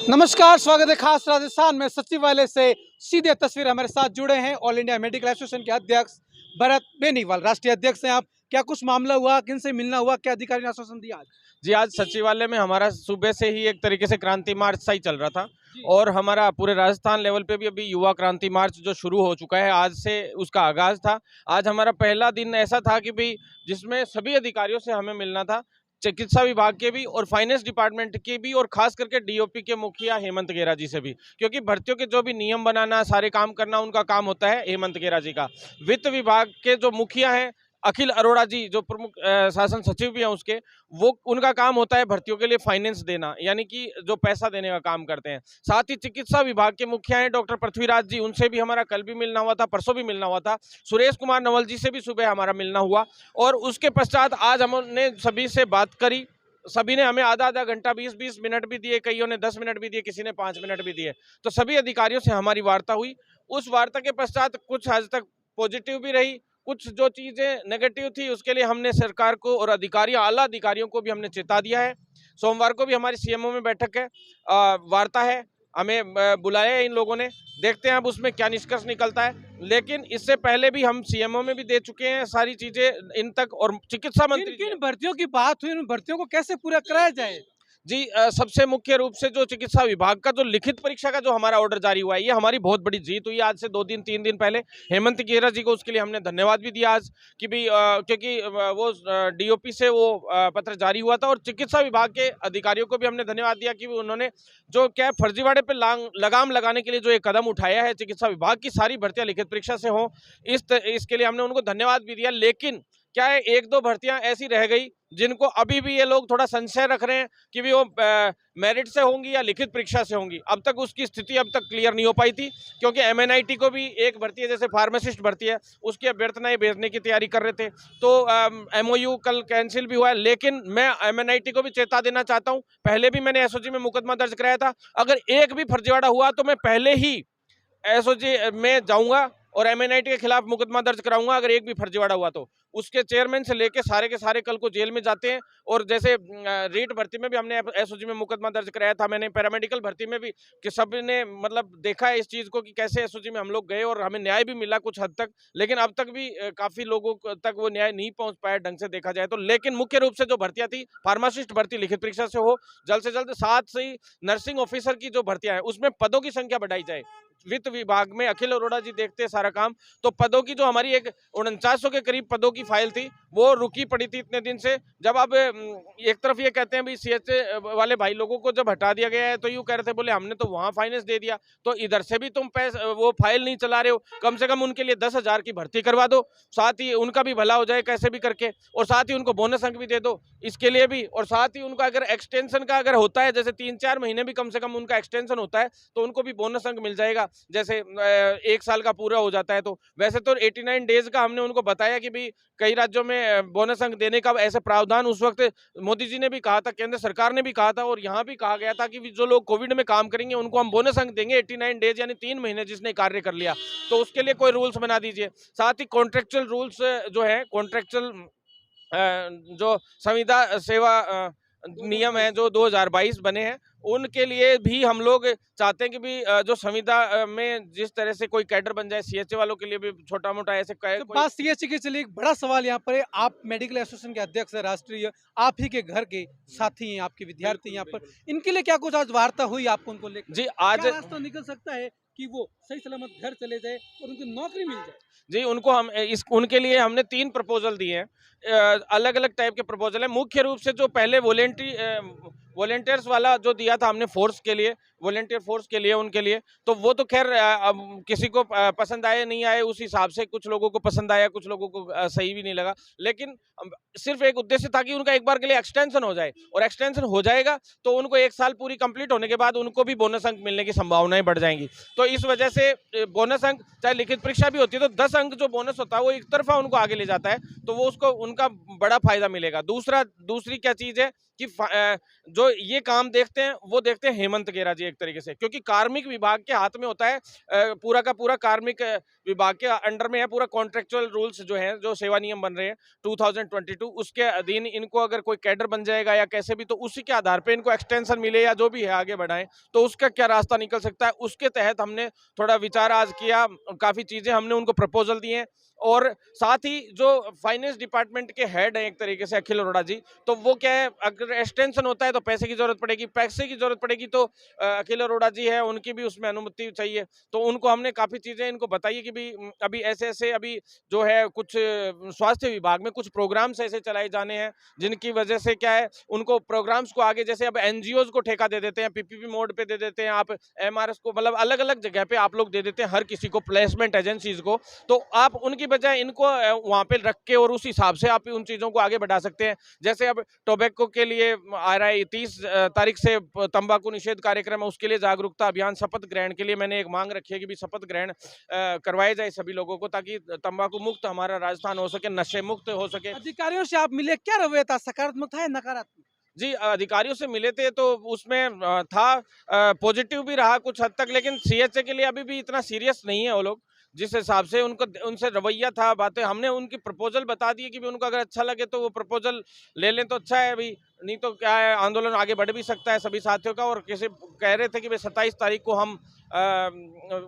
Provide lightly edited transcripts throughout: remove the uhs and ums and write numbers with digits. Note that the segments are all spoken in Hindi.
नमस्कार, स्वागत है खास राजस्थान में सचिवालय से सीधे तस्वीर। हमारे साथ जुड़े हैं ऑल इंडिया मेडिकल एसोसिएशन के अध्यक्ष भरत बेनीवाल, राष्ट्रीय अध्यक्ष हैं आप। क्या कुछ मामला हुआ, किन से मिलना हुआ, क्या अधिकारी ने आश्वासन दिया आज? जी, आज सचिवालय में हमारा सुबह से ही एक तरीके से क्रांति मार्च सा ही चल रहा था जी। और हमारा पूरे राजस्थान लेवल पे भी अभी युवा क्रांति मार्च जो शुरू हो चुका है, आज से उसका आगाज था। आज हमारा पहला दिन ऐसा था कि भाई जिसमें सभी अधिकारियों से हमें मिलना था, चिकित्सा विभाग के भी और फाइनेंस डिपार्टमेंट के भी और खास करके डीओपी के मुखिया हेमंत गेरा जी से भी, क्योंकि भर्तियों के जो भी नियम बनाना, सारे काम करना उनका काम होता है हेमंत गेरा जी का। वित्त विभाग के जो मुखिया हैं अखिल अरोड़ा जी, जो प्रमुख शासन सचिव भी हैं उसके, वो उनका काम होता है भर्तियों के लिए फाइनेंस देना, यानी कि जो पैसा देने का काम करते हैं। साथ ही चिकित्सा विभाग के मुखिया हैं डॉक्टर पृथ्वीराज जी, उनसे भी हमारा कल भी मिलना हुआ था, परसों भी मिलना हुआ था। सुरेश कुमार नवल जी से भी सुबह हमारा मिलना हुआ और उसके पश्चात आज हमने सभी से बात करी। सभी ने हमें आधा आधा घंटा 20-20 मिनट भी दिए, कईयों ने 10 मिनट भी दिए, किसी ने 5 मिनट भी दिए। तो सभी अधिकारियों से हमारी वार्ता हुई। उस वार्ता के पश्चात कुछ हद तक पॉजिटिव भी रही, कुछ जो चीज़ें नेगेटिव थी उसके लिए हमने सरकार को और आला अधिकारियों को भी हमने चेता दिया है। सोमवार को भी हमारी सीएमओ में बैठक है, वार्ता है, हमें बुलाया है इन लोगों ने। देखते हैं अब उसमें क्या निष्कर्ष निकलता है। लेकिन इससे पहले भी हम सीएमओ में भी दे चुके हैं सारी चीज़ें इन तक, और चिकित्सा मंत्री किन भर्तियों की बात हुई, उन भर्तियों को कैसे पूरा कराया जाए? जी, सबसे मुख्य रूप से जो चिकित्सा विभाग का जो लिखित परीक्षा का जो हमारा ऑर्डर जारी हुआ है, ये हमारी बहुत बड़ी जीत हुई आज से 2 दिन 3 दिन पहले। हेमंत गेरा जी को उसके लिए हमने धन्यवाद भी दिया आज कि भी क्योंकि वो डीओपी से वो पत्र जारी हुआ था, और चिकित्सा विभाग के अधिकारियों को भी हमने धन्यवाद दिया कि उन्होंने जो क्या फर्जीवाड़े पे लगाम लगाने के लिए जो एक कदम उठाया है, चिकित्सा विभाग की सारी भर्तियां लिखित परीक्षा से हों, इसके लिए हमने उनको धन्यवाद भी दिया। लेकिन क्या है, 1-2 भर्तियां ऐसी रह गई जिनको अभी भी ये लोग थोड़ा संशय रख रहे हैं कि भी वो मेरिट से होंगी या लिखित परीक्षा से होंगी। अब तक उसकी स्थिति अब तक क्लियर नहीं हो पाई थी, क्योंकि एमएनआईटी को भी एक भर्ती है, जैसे फार्मासिस्ट भर्ती है, उसकी अभ्यर्थनाएं भेजने की तैयारी कर रहे थे। तो एमओयू कल कैंसिल भी हुआ है। लेकिन मैं एमएनआईटी को भी चेता देना चाहता हूँ, पहले भी मैंने एसओजी में मुकदमा दर्ज कराया था। अगर एक भी फर्जीवाड़ा हुआ तो मैं पहले ही एसओजी में जाऊंगा और एमएनआईटी के खिलाफ मुकदमा दर्ज कराऊंगा अगर एक भी फर्जीवाड़ा हुआ तो। उसके चेयरमैन से लेके सारे के सारे कल को जेल में जाते हैं। और जैसे रीट भर्ती में भी हमने एसओजी में मुकदमा दर्ज कराया था, मैंने पैरामेडिकल भर्ती में भी, कि सब ने मतलब देखा है इस चीज़ को कि कैसे एसओजी में हम लोग गए और हमें न्याय भी मिला कुछ हद तक। लेकिन अब तक भी काफ़ी लोगों तक वो न्याय नहीं पहुंच पाया ढंग से देखा जाए तो। लेकिन मुख्य रूप से जो भर्तियां थी, फार्मासिस्ट भर्ती लिखित परीक्षा से हो जल्द से जल्द, साथ ही नर्सिंग ऑफिसर की जो भर्तियां हैं उसमें पदों की संख्या बढ़ाई जाए। वित्त विभाग में अखिल अरोड़ा जी देखते हैं सारा काम, तो पदों की जो हमारी एक 4900 के करीब पदों की फाइल थी वो रुकी पड़ी थी इतने दिन से। जब अब एक तरफ ये कहते हैं भी सीएचए वाले भाई लोगों को जब हटा दिया गया है, तो यूँ कह रहे थे, बोले हमने तो वहाँ फाइनेंस दे दिया, तो इधर से भी तुम पैसे वो फाइल नहीं चला रहे हो, कम से कम उनके लिए 10,000 की भर्ती करवा दो, साथ ही उनका भी भला हो जाए कैसे भी करके, और साथ ही उनको बोनस अंक भी दे दो इसके लिए भी। और साथ ही उनका अगर एक्सटेंशन का अगर होता है, जैसे 3-4 महीने भी कम से कम उनका एक्सटेंशन होता है, तो उनको भी बोनस अंक मिल जाएगा, जैसे 1 साल का पूरा हो जाता है। तो वैसे तो 89 डेज का हमने उनको बताया कि भाई कई राज्यों में बोनस अंक देने का ऐसे प्रावधान उस वक्त मोदी जी ने भी कहा था, केंद्र सरकार ने भी कहा था, और यहाँ भी कहा गया था कि जो लोग कोविड में काम करेंगे उनको हम बोनस अंक देंगे 89 डेज, यानी 3 महीने जिसने कार्य कर लिया, तो उसके लिए कोई रूल्स बना दीजिए। साथ ही कॉन्ट्रेक्चुअल रूल्स जो है, कॉन्ट्रेक्चुअल जो संविदा सेवा नियम है जो 2022 बने हैं, उनके लिए भी हम लोग चाहते हैं कि भी जो संविदा में जिस तरह से कोई कैडर बन जाए, सीएचए वालों के लिए भी छोटा मोटा ऐसे तो बात सीएचसी की चलिए, एक बड़ा सवाल यहाँ पर है, आप मेडिकल एसोसिएशन के अध्यक्ष हैं राष्ट्रीय, आप ही के घर के साथी हैं, आपके विद्यार्थी यहाँ पर, इनके लिए क्या कुछ आज वार्ता हुई आपको उनको लेकर? जी, आज क्या रास्ता निकल सकता है कि वो सही सलामत घर चले जाए और उनको नौकरी मिल जाए? जी, उनको हम उनके लिए हमने 3 प्रपोजल दिए हैं, अलग अलग टाइप के प्रपोजल हैं। मुख्य रूप से जो पहले वॉलेंटियर्स वाला जो दिया था हमने फोर्स के लिए, वॉलेंटियर फोर्स के लिए, उनके लिए, तो वो तो खैर अब किसी को पसंद आए नहीं आए उस हिसाब से, कुछ लोगों को पसंद आया, कुछ लोगों को सही भी नहीं लगा। लेकिन सिर्फ एक उद्देश्य था कि उनका एक बार के लिए एक्सटेंशन हो जाए, और एक्सटेंशन हो जाएगा तो उनको 1 साल पूरी कंप्लीट होने के बाद उनको भी बोनस अंक मिलने की संभावनाएं बढ़ जाएंगी। तो इस वजह से बोनस अंक, चाहे लिखित परीक्षा भी होती है तो 10 अंक जो बोनस होता है वो एक तरफा उनको आगे ले जाता है, तो वो उसको उनका बड़ा फायदा मिलेगा। दूसरी क्या चीज़ है कि जो जो ये काम देखते हैं वो देखते हैं हेमंत गेरा जी एक तरीके से, क्योंकि कार्मिक विभाग के हाथ में होता है पूरा का पूरा, कार्मिक विभाग के अंडर में है पूरा, कॉन्ट्रेक्चुअल रूल्स जो हैं, जो सेवा नियम बन रहे हैं 2022, उसके अधीन इनको अगर कोई कैडर बन जाएगा या कैसे भी, तो उसी के आधार पे इनको एक्सटेंशन मिले या जो भी है आगे बढ़ाएं, तो उसका क्या रास्ता निकल सकता है, उसके तहत हमने थोड़ा विचार आज किया, काफी चीजें हमने उनको प्रपोजल दिए हैं। और साथ ही जो फाइनेंस डिपार्टमेंट के हेड हैं एक तरीके से अखिल अरोड़ा जी, तो वो क्या है, अगर एक्सटेंशन होता है तो पैसे की जरूरत पड़ेगी, पैसे की जरूरत पड़ेगी तो अखिल अरोड़ा जी है, उनकी भी उसमें अनुमति चाहिए, तो उनको हमने काफी चीजें इनको बताई कि भी अभी ऐसे ऐसे अभी जो है कुछ स्वास्थ्य विभाग में कुछ प्रोग्राम्स ऐसे चलाए जाने हैं जिनकी वजह से क्या है, उनको प्रोग्राम्स को आगे, जैसे अब एनजीओज को ठेका दे देते हैं, पीपीपी मोड पे दे देते हैं, आप एमआरएस को, मतलब अलग अलग जगह पे आप लोग दे देते हैं हर किसी को, प्लेसमेंट एजेंसीज को, तो आप उनकी बजाय इनको वहां पे रख के और उस हिसाब से आप उन चीजों को आगे बढ़ा सकते हैं। जैसे अब टोबैको के लिए आ रहा है 30 तारीख से तंबाकू निषेध कार्यक्रम है, उसके लिए जागरूकता अभियान, शपथ ग्रहण के लिए मैंने एक मांग रखी है कि भी शपथ ग्रहण करवाए जाए सभी लोगों को, ताकि तंबाकू मुक्त हमारा राजस्थान हो सके, नशे मुक्त हो सके। अधिकारियों से आप मिले, क्या रवैया था, सकारात्मक था या नकारात्मक? जी, अधिकारियों से मिले थे तो उसमें था पॉजिटिव भी रहा कुछ हद तक, लेकिन सीएचए के लिए अभी भी इतना सीरियस नहीं है वो लोग, जिस हिसाब से उनको उनसे रवैया था, बातें हमने उनकी प्रपोजल बता दी कि भी उनको अगर अच्छा लगे तो वो प्रपोजल ले लें तो अच्छा है, अभी नहीं तो क्या है, आंदोलन आगे बढ़ भी सकता है सभी साथियों का। और किसी कह रहे थे कि भाई 27 तारीख को हम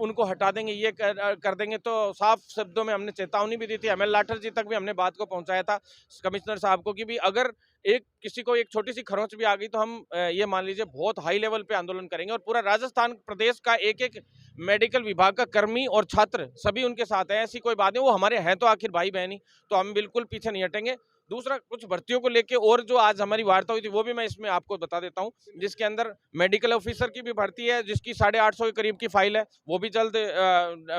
उनको हटा देंगे, ये कर देंगे, तो साफ शब्दों में हमने चेतावनी भी दी थी, एमएल लाठर जी तक भी हमने बात को पहुंचाया था कमिश्नर साहब को कि भी अगर किसी को एक छोटी सी खरोंच भी आ गई तो हम ये मान लीजिए बहुत हाई लेवल पे आंदोलन करेंगे, और पूरा राजस्थान प्रदेश का एक एक मेडिकल विभाग का कर्मी और छात्र सभी उनके साथ है, ऐसी कोई बात नहीं, वो हमारे हैं तो आखिर भाई बहनी, तो हम बिल्कुल पीछे नहीं हटेंगे। दूसरा, कुछ भर्तियों को लेके और जो आज हमारी वार्ता हुई थी वो भी मैं इसमें आपको बता देता हूं, जिसके अंदर मेडिकल ऑफिसर की भी भर्ती है, जिसकी 850 के करीब की फाइल है, वो भी जल्द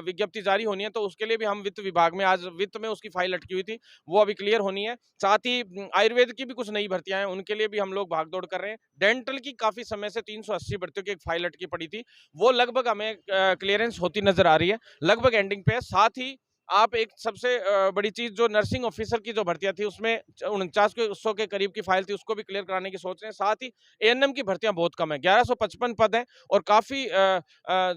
विज्ञप्ति जारी होनी है, तो उसके लिए भी हम वित्त विभाग में, आज वित्त में उसकी फाइल अटकी हुई थी, वो अभी क्लियर होनी है। साथ ही आयुर्वेद की भी कुछ नई भर्तियां हैं, उनके लिए भी हम लोग भागदौड़ कर रहे हैं। डेंटल की काफी समय से 380 भर्तियों की एक फाइल अटकी पड़ी थी, वो लगभग हमें क्लियरेंस होती नजर आ रही है, लगभग एंडिंग पे है। साथ ही आप एक सबसे बड़ी चीज, जो नर्सिंग ऑफिसर की जो भर्तियां थी उसमें 4900 के करीब की फाइल थी, उसको भी क्लियर कराने की सोच रहे हैं। साथ ही एएनएम की भर्तियां बहुत कम है, 1155 पद हैं, और काफी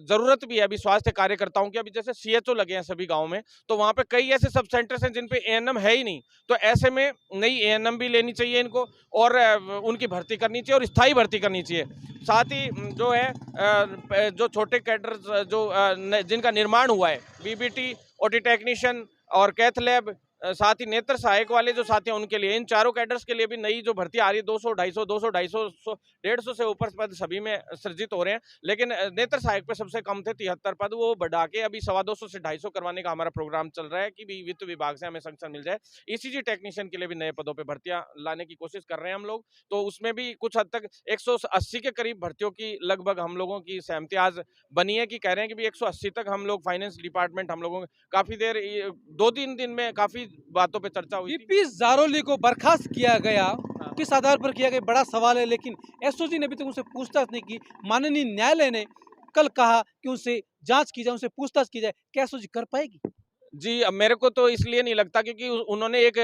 जरूरत भी है अभी स्वास्थ्य कार्यकर्ताओं की। अभी जैसे सीएचओ लगे हैं सभी गाँव में, तो वहां पे कई ऐसे सब सेंटर्स हैं जिन पे एएनएम है ही नहीं, तो ऐसे में नई एएनएम भी लेनी चाहिए इनको, और उनकी भर्ती करनी चाहिए और स्थायी भर्ती करनी चाहिए। साथ ही जो है जो छोटे कैडर जो जिनका निर्माण हुआ है, बीबीटी, ओटी टेक्नीशियन और कैथ लैब, साथ ही नेत्र सहायक वाले जो साथी हैं उनके लिए, इन चारों कैडर्स के लिए भी नई जो भर्ती आ रही है, 200, 250, 200, 250, 150 से ऊपर पद सभी में सृजित हो रहे हैं। लेकिन नेत्र सहायक पे सबसे कम थे 73 पद, वो बढ़ा के अभी 225 से 250 करवाने का हमारा प्रोग्राम चल रहा है कि भी वित्त विभाग से हमें संक्शन मिल जाए। ईसीजी टेक्नीशियन के लिए भी नए पदों पर भर्तियां लाने की कोशिश कर रहे हैं हम लोग, तो उसमें भी कुछ हद तक 180 के करीब भर्तियों की लगभग हम लोगों की सहमति आज बनी है, कि कह रहे हैं कि भी 180 तक हम लोग, फाइनेंस डिपार्टमेंट हम लोगों काफी देर 2-3 दिन में काफी बातों पे चर्चा हुई थी। वीपी जारोली को बर्खास्त किया गया, हाँ। किस आधार पर किया गया, बड़ा सवाल है, लेकिन एसओजी ने अभी तक उनसे पूछताछ नहीं की। माननीय न्यायालय ने कल कहा कि उनसे जांच की जाए, उनसे पूछताछ की जाए, क्या एसओजी कर पाएगी? जी, अब मेरे को तो इसलिए नहीं लगता क्योंकि उन्होंने एक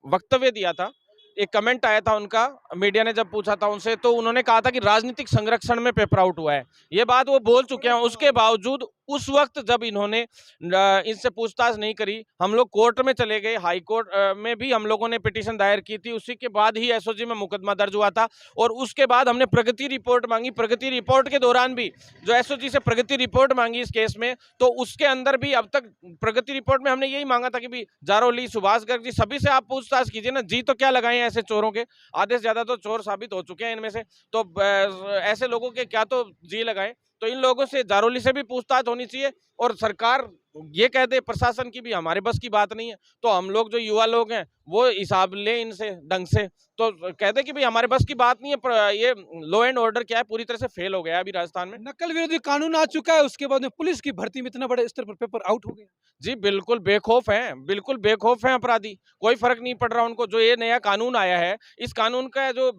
वक्तव्य दिया था, एक कमेंट आया था उनका, मीडिया ने जब पूछा था उनसे, तो उन्होंने कहा था कि राजनीतिक संरक्षण में पेपर आउट हुआ है, ये बात वो बोल चुके हैं। उसके बावजूद उस वक्त जब इन्होंने इनसे पूछताछ नहीं करी, हम लोग कोर्ट में चले गए, हाई कोर्ट में भी हम लोगों ने पिटीशन दायर की थी, उसी के बाद ही एसओजी में मुकदमा दर्ज हुआ था, और उसके बाद हमने प्रगति रिपोर्ट मांगी। प्रगति रिपोर्ट के दौरान भी जो एसओजी से प्रगति रिपोर्ट मांगी इस केस में, तो उसके अंदर भी अब तक प्रगति रिपोर्ट में हमने यही मांगा था कि भी जारोली, सुभाष गर्ग जी, सभी से आप पूछताछ कीजिए ना, जी तो क्या लगाए ऐसे चोरों के, आधे से ज्यादा तो चोर साबित हो चुके हैं इनमें से, तो ऐसे लोगों के क्या तो जी लगाए, तो इन लोगों से, जारोली से भी पूछताछ होनी चाहिए। और सरकार ये कह दे प्रशासन की भी हमारे बस की बात नहीं है, तो हम लोग जो युवा लोग हैं वो हिसाब ले इनसे ढंग से, तो कह दे कि भाई हमारे बस की बात नहीं है, पर ये लॉ एंड ऑर्डर क्या है पूरी तरह से फेल हो गया अभी राजस्थान में। नकल विरोधी कानून आ चुका है, उसके बाद में पुलिस की भर्ती में इतना बड़े स्तर पर पेपर आउट हो गया। जी बिल्कुल बेखौफ हैं, बिल्कुल बेखौफ हैं अपराधी, कोई फर्क नहीं पड़ रहा उनको। जो ये नया कानून आया है, इस कानून का जो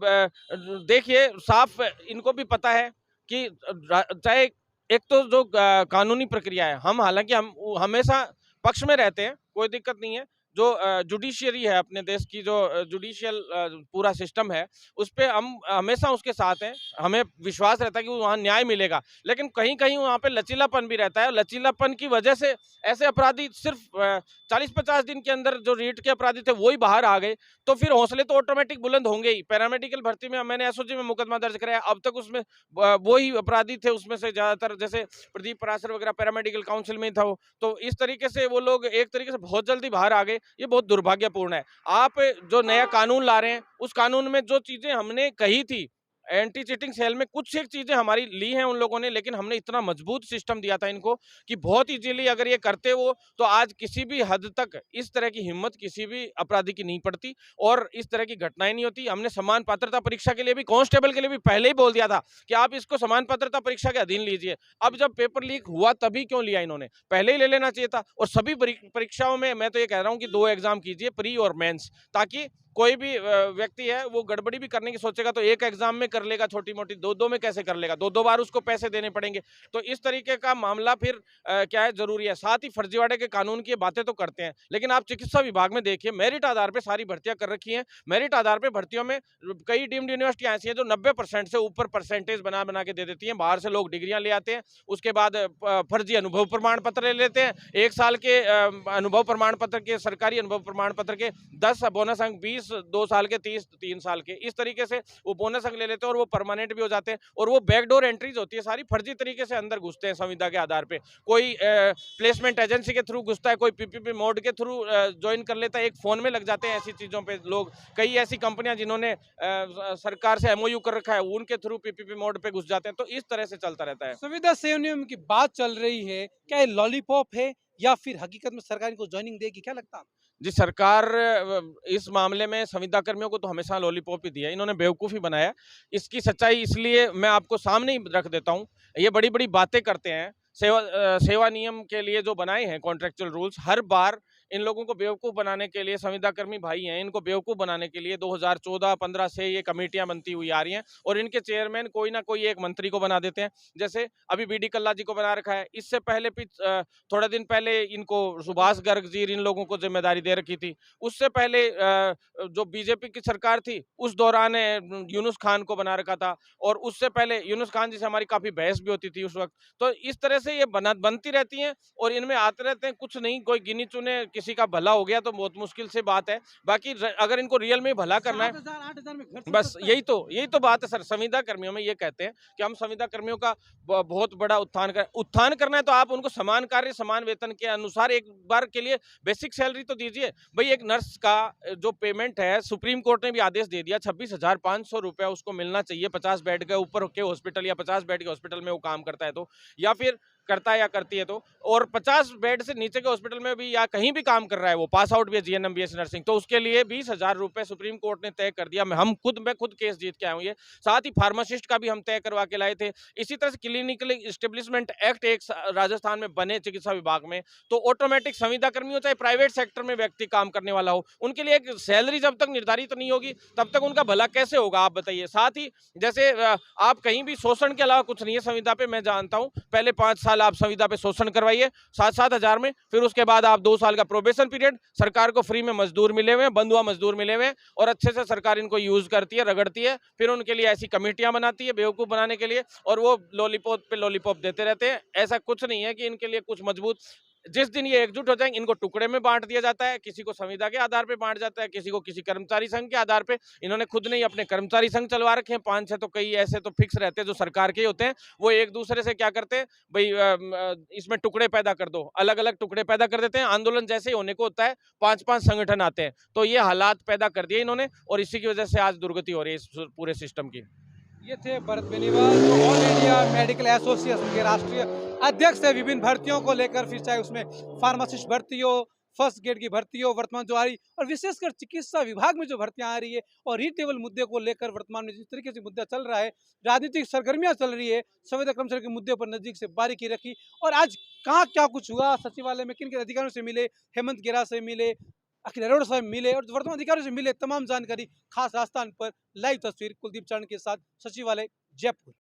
देखिए साफ इनको भी पता है कि चाहे एक तो जो कानूनी प्रक्रिया है, हम हालांकि हम हमेशा पक्ष में रहते हैं, कोई दिक्कत नहीं है, जो जुडिशियरी है अपने देश की, जो जुडिशियल पूरा सिस्टम है, उस पे हम हमेशा उसके साथ हैं। हमें विश्वास रहता है कि वहाँ न्याय मिलेगा, लेकिन कहीं कहीं वहाँ पे लचीलापन भी रहता है। लचीलापन की वजह से ऐसे अपराधी सिर्फ 40-50 दिन के अंदर जो रीट के अपराधी थे वो ही बाहर आ गए, तो फिर हौसले तो ऑटोमेटिक बुलंद होंगे ही। पैरामेडिकल भर्ती में मैंने एसओजी में मुकदमा दर्ज कराया, अब तक उसमें वो ही अपराधी थे उसमें से ज्यादातर, जैसे प्रदीप पराशर वगैरह पैरामेडिकल काउंसिल में ही था वो। तो इस तरीके से वो लोग एक तरीके से बहुत जल्दी बाहर आ गए, ये बहुत दुर्भाग्यपूर्ण है। आप जो नया कानून ला रहे हैं, उस कानून में जो चीजें हमने कही थी, एंटी चीटिंग सेल में कुछ एक चीजें हमारी ली हैं उन लोगों ने, लेकिन हमने इतना मजबूत सिस्टम दिया था इनको कि बहुत इजीली अगर ये करते वो, तो आज किसी भी हद तक इस तरह की हिम्मत किसी भी अपराधी की नहीं पड़ती और इस तरह की घटनाएं नहीं होती। हमने समान पात्रता परीक्षा के लिए भी, कांस्टेबल के लिए भी पहले ही बोल दिया था कि आप इसको समान पात्रता परीक्षा के अधीन लीजिए। अब जब पेपर लीक हुआ तभी क्यों लिया इन्होंने, पहले ही ले लेना चाहिए था। और सभी परीक्षाओं में मैं तो ये कह रहा हूँ कि 2 एग्जाम कीजिए, प्री और मेंस, ताकि कोई भी व्यक्ति है वो गड़बड़ी भी करने की सोचेगा तो एक एग्जाम में कर लेगा, छोटी मोटी, दो में कैसे कर लेगा, दो बार उसको पैसे देने पड़ेंगे। तो इस तरीके का मामला फिर क्या है, जरूरी है। साथ ही फर्जीवाड़े के कानून की बातें तो करते हैं, लेकिन आप चिकित्सा विभाग में देखिए, मेरिट आधार पर सारी भर्तियां कर रखी हैं। मेरिट आधार पर भर्तियों में कई डीम्ड यूनिवर्सिटियां ऐसी हैं जो 90% से ऊपर परसेंटेज बना बना के दे देती हैं। बाहर से लोग डिग्रियां ले आते हैं, उसके बाद फर्जी अनुभव प्रमाण पत्र ले लेते हैं। 1 साल के अनुभव प्रमाण पत्र के, सरकारी अनुभव प्रमाण पत्र के 10 बोनस अंक, 20 2 साल के, 30 3 साल के, इस तरीके से वो बोनस अंक ले लेते हैं और वो परमानेंट भी हो जाते हैं। और वो बैकडोर एंट्रीज होती है, सारी फर्जी तरीके से अंदर घुसते हैं संविदा के आधार पे। कोई प्लेसमेंट एजेंसी के थ्रू घुसता है, कोई पीपीपी मोड के थ्रू ज्वाइन कर लेता है, एक फोन में लग जाते हैं ऐसी चीजों पे लोग। कई ऐसी कंपनियां जिन्होंने सरकार से एमओयू कर रखा है, उनके थ्रू पीपीपी मोड पे घुस जाते हैं। तो इस तरह से चलता रहता है। सुविधा सेवा नियम की बात चल रही है, क्या ये लॉलीपॉप है या फिर हकीकत में सरकार इनको ज्वाइनिंग देगी, क्या लगता है? जी, सरकार इस मामले में संविदा कर्मियों को तो हमेशा लॉलीपॉप ही दिया है, इन्होंने बेवकूफ़ ही बनाया। इसकी सच्चाई इसलिए मैं आपको सामने ही रख देता हूँ। ये बड़ी-बड़ी बातें करते हैं, सेवा नियम के लिए जो बनाए हैं कॉन्ट्रेक्चुअल रूल्स, हर बार इन लोगों को बेवकूफ़ बनाने के लिए, संविदा कर्मी भाई हैं, इनको बेवकूफ़ बनाने के लिए 2014-15 से ये कमेटियाँ बनती हुई आ रही हैं और इनके चेयरमैन कोई ना कोई एक मंत्री को बना देते हैं। जैसे अभी बीडी कल्ला जी को बना रखा है, इससे पहले थोड़े दिन पहले इनको सुभाष गर्ग जी, इन लोगों को जिम्मेदारी दे रखी थी। उससे पहले जो बीजेपी की सरकार थी, उस दौरान यूनुस खान को बना रखा था और उससे पहले यूनुस खान जी से हमारी काफ़ी बहस भी होती थी उस वक़्त। तो इस तरह से ये बनती रहती हैं और इनमें आते रहते हैं, कुछ नहीं, कोई गिनी चुने किसी का भला हो गया तो बहुत मुश्किल से बात है। बाकी अगर इनको रियल में भला करना है, 7,000-8,000 में घर चल बस सकता है। यही तो बात है सर। संविदा कर्मियों में ये कहते हैं कि हम संविदा कर्मियों का बहुत बड़ा उत्थान करना है, तो आप उनको समान कार्य समान वेतन के अनुसार एक बार के लिए बेसिक सैलरी तो दीजिए। भाई एक नर्स का जो पेमेंट है, सुप्रीम कोर्ट ने भी आदेश दे दिया, 26,500 रुपया उसको मिलना चाहिए 50 बेड के ऊपर के हॉस्पिटल या 50 बेड के हॉस्पिटल में वो काम करता है तो, या फिर करता है या करती है तो। और 50 बेड से नीचे के हॉस्पिटल में भी या कहीं भी काम कर रहा है, वो पास आउट भी है जीएनएम बीएससी नर्सिंग, तो उसके लिए 20,000 रुपए सुप्रीम कोर्ट ने तय कर दिया। मैं खुद केस जीत के आया हूँ ये। साथ ही फार्मासिस्ट का भी हम तय करवा के लाए थे। इसी तरह से क्लिनिकल एस्टेब्लिशमेंट एक्ट एक राजस्थान में बने चिकित्सा विभाग में, तो ऑटोमेटिक संविदा कर्मी हो चाहे प्राइवेट सेक्टर में व्यक्ति काम करने वाला हो, उनके लिए एक सैलरी जब तक निर्धारित नहीं होगी तब तक उनका भला कैसे होगा, आप बताइए। साथ ही जैसे आप कहीं भी शोषण के अलावा कुछ नहीं है संविदा पे, मैं जानता हूँ। पहले 5 साल आप संविदा पे शोषण करवाइए 7-7 हजार में, फिर उसके बाद आप 2 साल का प्रोबेशन पीरियड, सरकार को फ्री में मजदूर मिले हुए हैं, बंधुआ मजदूर मिले हुए हैं और अच्छे से सरकार इनको यूज करती है, रगड़ती है, फिर उनके लिए ऐसी कमेटियां बनाती है बेवकूफ बनाने के लिए और वो लॉलीपॉप पे लॉलीपॉप देते रहते हैं। ऐसा कुछ नहीं है कि इनके लिए कुछ मजबूत, जिस दिन ये एकजुट हो जाएंगे इनको टुकड़े में बांट दिया जाता है, किसी को संविदा के आधार पे बांट जाता है, किसी को किसी कर्मचारी संघ के आधार पे। इन्होंने खुद नहीं अपने कर्मचारी संघ चलवा रखे हैं 5-6, तो कई ऐसे तो फिक्स रहते हैं जो सरकार के होते हैं, वो एक दूसरे से क्या करते हैं, भाई इसमें टुकड़े पैदा कर दो, अलग अलग टुकड़े पैदा कर देते हैं। आंदोलन जैसे ही होने को होता है 5-5 संगठन आते हैं, तो ये हालात पैदा कर दिए इन्होंने और इसी की वजह से आज दुर्गति हो रही है इस पूरे सिस्टम की। ये थे भरत बेनीवाल, जो ऑल इंडिया मेडिकल एसोसिएशन के राष्ट्रीय अध्यक्ष है। विभिन्न भर्तियों को लेकर, फिर चाहे उसमें फार्मासिस्ट भर्ती हो, फर्स्ट ग्रेड की भर्ती हो वर्तमान जो आ रही, और विशेषकर चिकित्सा विभाग में जो भर्तियां आ रही है और रीटेबल मुद्दे को लेकर वर्तमान में जिस तरीके से मुद्दा चल रहा है, राजनीतिक सरगर्मियां चल रही है, संविदा कर्मचारी के मुद्दे पर नजदीक से बारीकी रखी। और आज कहाँ क्या कुछ हुआ, सचिवालय में किन किन अधिकारियों से मिले, हेमंत गेरा से मिले, अखिल अरोड़ा साहब मिले और वर्तमान अधिकारियों से मिले, तमाम जानकारी खास राजस्थान पर लाइव तस्वीर कुलदीप चरण के साथ, सचिवालय जयपुर।